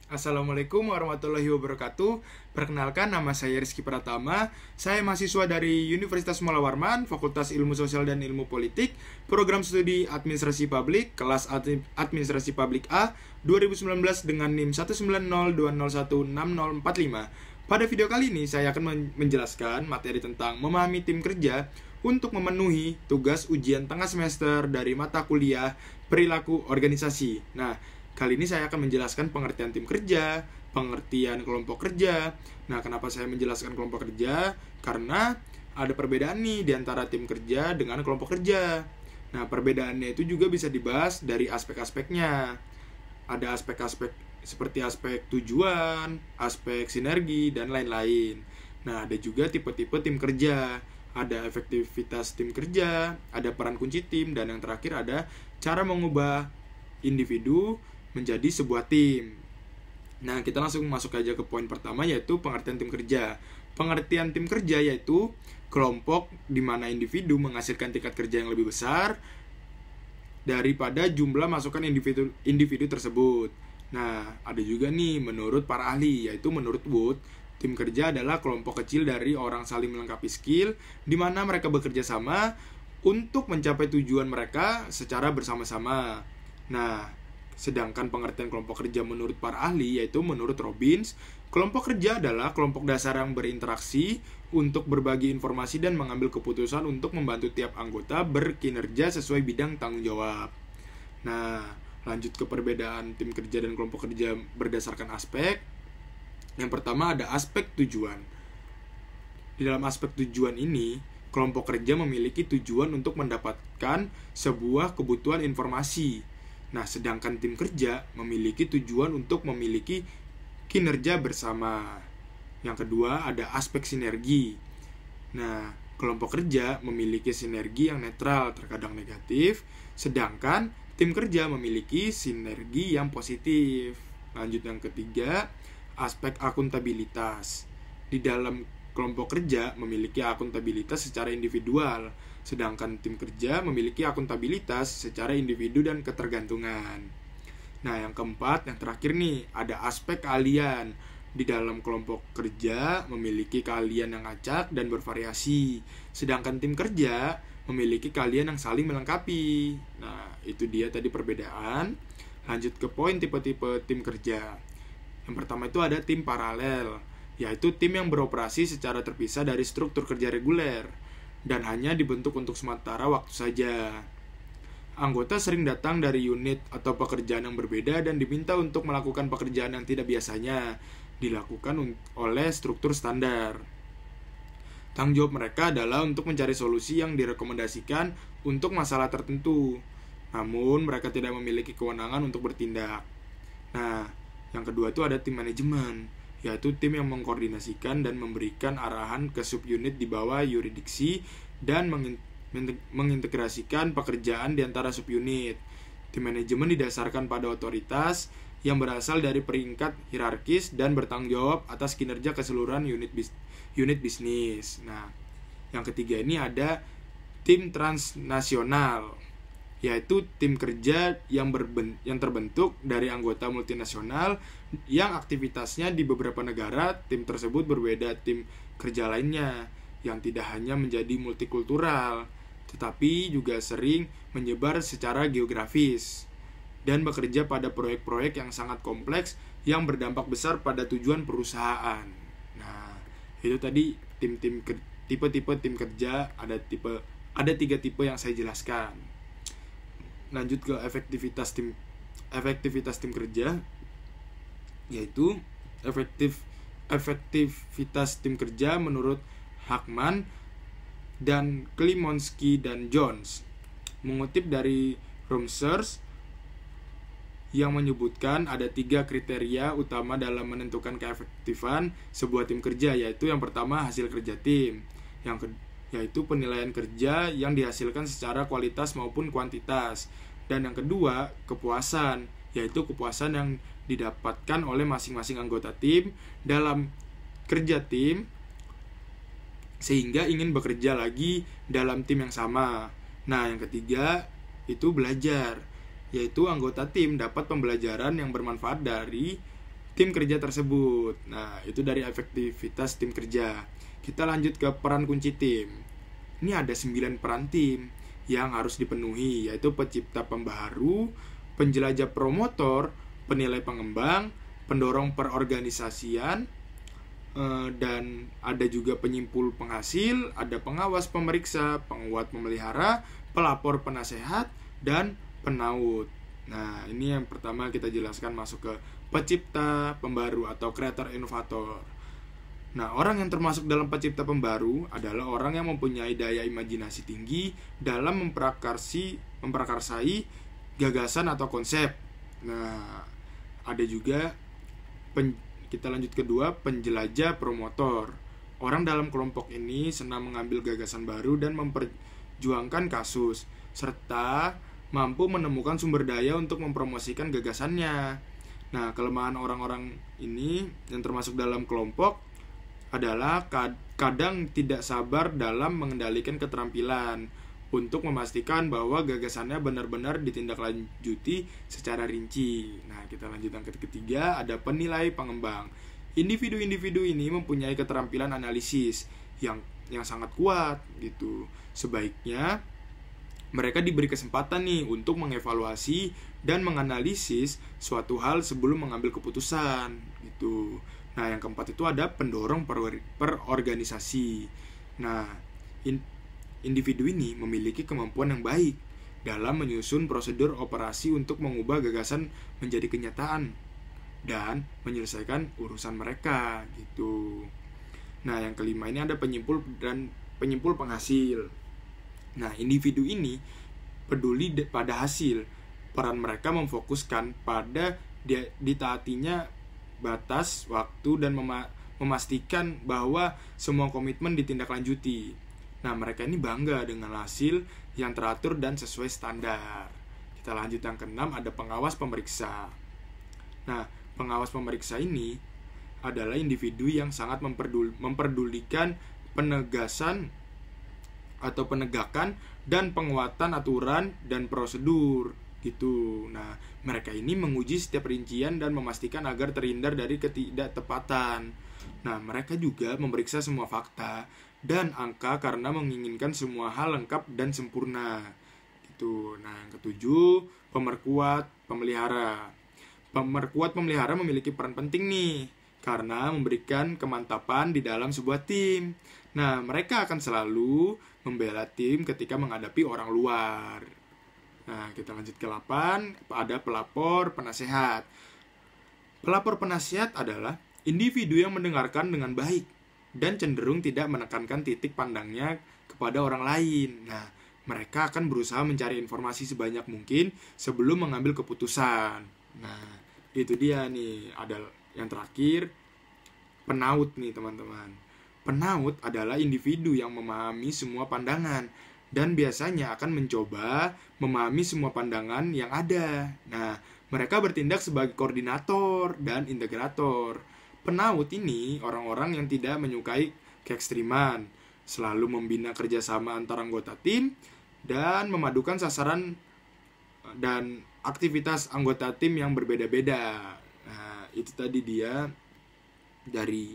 Assalamualaikum warahmatullahi wabarakatuh. Perkenalkan, nama saya Rizky Pratama. Saya mahasiswa dari Universitas Mula Warman, Fakultas Ilmu Sosial dan Ilmu Politik, Program Studi Administrasi Publik, kelas Administrasi Publik A 2019 dengan NIM 19020160045. Pada video kali ini saya akan menjelaskan materi tentang memahami tim kerja untuk memenuhi tugas ujian tengah semester dari mata kuliah perilaku organisasi. Nah, kali ini saya akan menjelaskan pengertian tim kerja, pengertian kelompok kerja. Nah, kenapa saya menjelaskan kelompok kerja? Karena ada perbedaan nih di antara tim kerja dengan kelompok kerja. Nah, perbedaannya itu juga bisa dibahas dari aspek-aspeknya. Ada aspek-aspek seperti aspek tujuan, aspek sinergi, dan lain-lain. Nah, ada juga tipe-tipe tim kerja. Ada efektivitas tim kerja, ada peran kunci tim, dan yang terakhir ada cara mengubah individu menjadi sebuah tim. Nah, kita langsung masuk aja ke poin pertama, yaitu pengertian tim kerja. Pengertian tim kerja yaitu kelompok di mana individu menghasilkan tingkat kerja yang lebih besar daripada jumlah masukan individu tersebut. Nah, ada juga nih menurut para ahli, yaitu menurut Wood, tim kerja adalah kelompok kecil dari orang saling melengkapi skill di mana mereka bekerja sama untuk mencapai tujuan mereka secara bersama-sama. Nah, sedangkan pengertian kelompok kerja menurut para ahli, yaitu menurut Robbins, kelompok kerja adalah kelompok dasar yang berinteraksi untuk berbagi informasi dan mengambil keputusan untuk membantu tiap anggota berkinerja sesuai bidang tanggung jawab. Nah, lanjut ke perbedaan tim kerja dan kelompok kerja berdasarkan aspek. Yang pertama ada aspek tujuan. Di dalam aspek tujuan ini, kelompok kerja memiliki tujuan untuk mendapatkan sebuah kebutuhan informasi. Nah, sedangkan tim kerja memiliki tujuan untuk memiliki kinerja bersama. Yang kedua, ada aspek sinergi. Nah, kelompok kerja memiliki sinergi yang netral, terkadang negatif, sedangkan tim kerja memiliki sinergi yang positif. Lanjut yang ketiga, aspek akuntabilitas. Di dalam kelompok kerja memiliki akuntabilitas secara individual, sedangkan tim kerja memiliki akuntabilitas secara individu dan ketergantungan. Nah, yang keempat, yang terakhir nih, ada aspek keahlian. Di dalam kelompok kerja memiliki keahlian yang acak dan bervariasi, sedangkan tim kerja memiliki keahlian yang saling melengkapi. Nah, itu dia tadi perbedaan. Lanjut ke poin tipe-tipe tim kerja. Yang pertama itu ada tim paralel, yaitu tim yang beroperasi secara terpisah dari struktur kerja reguler dan hanya dibentuk untuk sementara waktu saja. Anggota sering datang dari unit atau pekerjaan yang berbeda dan diminta untuk melakukan pekerjaan yang tidak biasanya dilakukan oleh struktur standar. Tanggung jawab mereka adalah untuk mencari solusi yang direkomendasikan untuk masalah tertentu, namun mereka tidak memiliki kewenangan untuk bertindak. Nah, yang kedua itu ada tim manajemen, yaitu tim yang mengkoordinasikan dan memberikan arahan ke subunit di bawah yurisdiksi dan mengintegrasikan pekerjaan di antara subunit. Tim manajemen didasarkan pada otoritas yang berasal dari peringkat hierarkis dan bertanggung jawab atas kinerja keseluruhan unit bisnis. Nah, yang ketiga ini ada tim transnasional, yaitu tim kerja yang terbentuk dari anggota multinasional yang aktivitasnya di beberapa negara. Tim tersebut berbeda tim kerja lainnya yang tidak hanya menjadi multikultural, tetapi juga sering menyebar secara geografis dan bekerja pada proyek-proyek yang sangat kompleks yang berdampak besar pada tujuan perusahaan. Nah, itu tadi tipe-tipe tim kerja. Ada 3 tipe yang saya jelaskan. Lanjut ke efektivitas tim kerja, yaitu efektivitas tim kerja menurut Hackman dan Klimonski dan Jones, mengutip dari Research yang menyebutkan ada 3 kriteria utama dalam menentukan keefektifan sebuah tim kerja, yaitu yang pertama hasil kerja tim, yaitu penilaian kerja yang dihasilkan secara kualitas maupun kuantitas, dan yang kedua kepuasan, yaitu kepuasan yang didapatkan oleh masing-masing anggota tim dalam kerja tim sehingga ingin bekerja lagi dalam tim yang sama. Nah, yang ketiga itu belajar, yaitu anggota tim dapat pembelajaran yang bermanfaat dari tim kerja tersebut. Nah, itu dari efektivitas tim kerja. Kita lanjut ke peran kunci tim. Ini ada 9 peran tim yang harus dipenuhi, yaitu pencipta pembaharu, penjelajah promotor, penilai pengembang, pendorong perorganisasian, dan ada juga penyimpul penghasil, ada pengawas pemeriksa, penguat pemelihara, pelapor penasehat, dan penaut. Nah, ini yang pertama kita jelaskan masuk ke pencipta pembaru atau creator inovator. Nah, orang yang termasuk dalam pencipta pembaru adalah orang yang mempunyai daya imajinasi tinggi dalam memprakarsai gagasan atau konsep. Nah, ada juga kita lanjut kedua, penjelajah promotor. Orang dalam kelompok ini senang mengambil gagasan baru dan memperjuangkan kasus, serta mampu menemukan sumber daya untuk mempromosikan gagasannya. Nah, kelemahan orang-orang ini yang termasuk dalam kelompok adalah kadang tidak sabar dalam mengendalikan keterampilan untuk memastikan bahwa gagasannya benar-benar ditindaklanjuti secara rinci. Nah, kita lanjut yang ketiga, ada penilai pengembang. Individu-individu ini mempunyai keterampilan analisis yang sangat kuat gitu. Sebaiknya mereka diberi kesempatan nih untuk mengevaluasi dan menganalisis suatu hal sebelum mengambil keputusan gitu. Nah, yang keempat itu ada pendorong perorganisasi. Nah, individu ini memiliki kemampuan yang baik dalam menyusun prosedur operasi untuk mengubah gagasan menjadi kenyataan dan menyelesaikan urusan mereka gitu. Nah, yang kelima ini ada penyimpul penghasil. Nah, individu ini peduli pada hasil. Peran mereka memfokuskan pada ditaatinya batas waktu dan memastikan bahwa semua komitmen ditindaklanjuti. Nah, mereka ini bangga dengan hasil yang teratur dan sesuai standar. Kita lanjut yang keenam, ada pengawas pemeriksa. Nah, pengawas pemeriksa ini adalah individu yang sangat memperdulikan penegasan atau penegakan dan penguatan aturan dan prosedur gitu. Nah, mereka ini menguji setiap rincian dan memastikan agar terhindar dari ketidaktepatan. Nah, mereka juga memeriksa semua fakta dan angka karena menginginkan semua hal lengkap dan sempurna gitu. Nah, yang ketujuh, pemerkuat pemelihara. Pemerkuat pemelihara memiliki peran penting nih karena memberikan kemantapan di dalam sebuah tim. Nah, mereka akan selalu membela tim ketika menghadapi orang luar. Nah, kita lanjut ke 8, ada pelapor penasehat. Pelapor penasehat adalah individu yang mendengarkan dengan baik dan cenderung tidak menekankan titik pandangnya kepada orang lain. Nah, mereka akan berusaha mencari informasi sebanyak mungkin sebelum mengambil keputusan. Nah, itu dia nih. Ada yang terakhir, penaut nih teman-teman. Penaut adalah individu yang memahami semua pandangan dan biasanya akan mencoba memahami semua pandangan yang ada. Nah, mereka bertindak sebagai koordinator dan integrator. Penaut ini orang-orang yang tidak menyukai keekstriman, selalu membina kerjasama antar anggota tim, dan memadukan sasaran dan aktivitas anggota tim yang berbeda-beda. Nah, itu tadi dia dari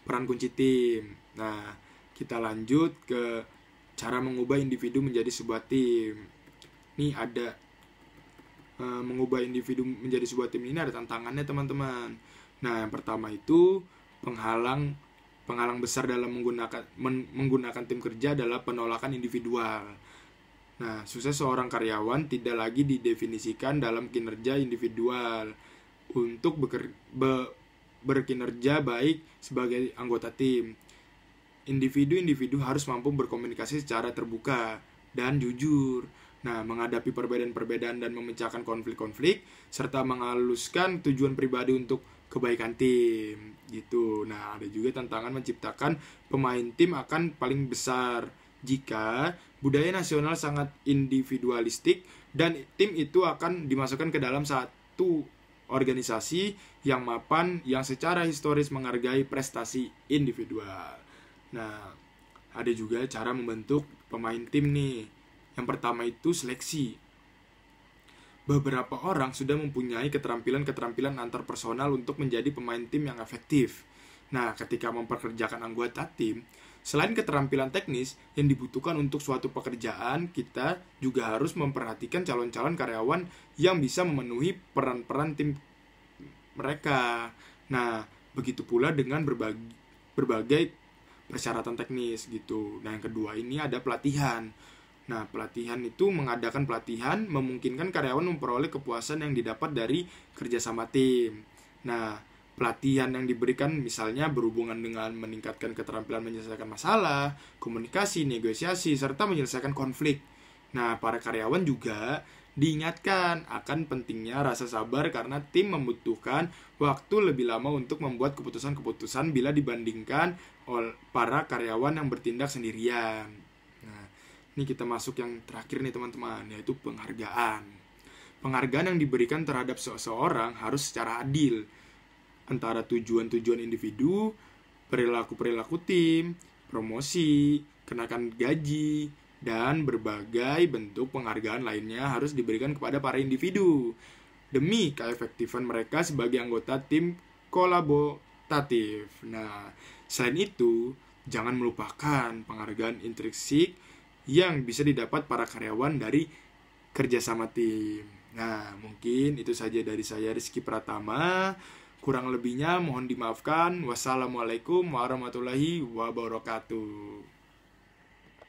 peran kunci tim. Nah, kita lanjut ke cara mengubah individu menjadi sebuah tim. Nih ada mengubah individu menjadi sebuah tim ini ada tantangannya teman-teman. Nah, yang pertama itu penghalang besar dalam menggunakan tim kerja adalah penolakan individual. Nah, sukses seorang karyawan tidak lagi didefinisikan dalam kinerja individual untuk berkinerja baik sebagai anggota tim. Individu-individu harus mampu berkomunikasi secara terbuka dan jujur. Nah, menghadapi perbedaan-perbedaan dan memecahkan konflik-konflik serta menghaluskan tujuan pribadi untuk kebaikan tim gitu. Nah, ada juga tantangan menciptakan pemain tim akan paling besar jika budaya nasional sangat individualistik dan tim itu akan dimasukkan ke dalam satu organisasi yang mapan yang secara historis menghargai prestasi individual. Nah, ada juga cara membentuk pemain tim nih. Yang pertama itu seleksi. beberapa orang sudah mempunyai keterampilan-keterampilan antar personal untuk menjadi pemain tim yang efektif. Nah, ketika memperkerjakan anggota tim, selain keterampilan teknis yang dibutuhkan untuk suatu pekerjaan, kita juga harus memperhatikan calon-calon karyawan yang bisa memenuhi peran-peran tim mereka. Nah, begitu pula dengan berbagai persyaratan teknis gitu. Nah, yang kedua ini ada pelatihan. Nah, pelatihan itu mengadakan pelatihan memungkinkan karyawan memperoleh kepuasan yang didapat dari kerjasama tim. Nah, pelatihan yang diberikan misalnya berhubungan dengan meningkatkan keterampilan menyelesaikan masalah, komunikasi, negosiasi, serta menyelesaikan konflik. Nah, para karyawan juga diingatkan akan pentingnya rasa sabar karena tim membutuhkan waktu lebih lama untuk membuat keputusan-keputusan bila dibandingkan oleh para karyawan yang bertindak sendirian. Nah, ini kita masuk yang terakhir nih teman-teman, yaitu penghargaan. Penghargaan yang diberikan terhadap seseorang harus secara adil antara tujuan-tujuan individu, perilaku-perilaku tim, promosi, kenaikan gaji, dan berbagai bentuk penghargaan lainnya harus diberikan kepada para individu demi keefektifan mereka sebagai anggota tim kolaboratif. Nah, selain itu, jangan melupakan penghargaan intrinsik yang bisa didapat para karyawan dari kerjasama tim. Nah, mungkin itu saja dari saya, Rizky Pratama. Kurang lebihnya mohon dimaafkan. Wassalamualaikum warahmatullahi wabarakatuh.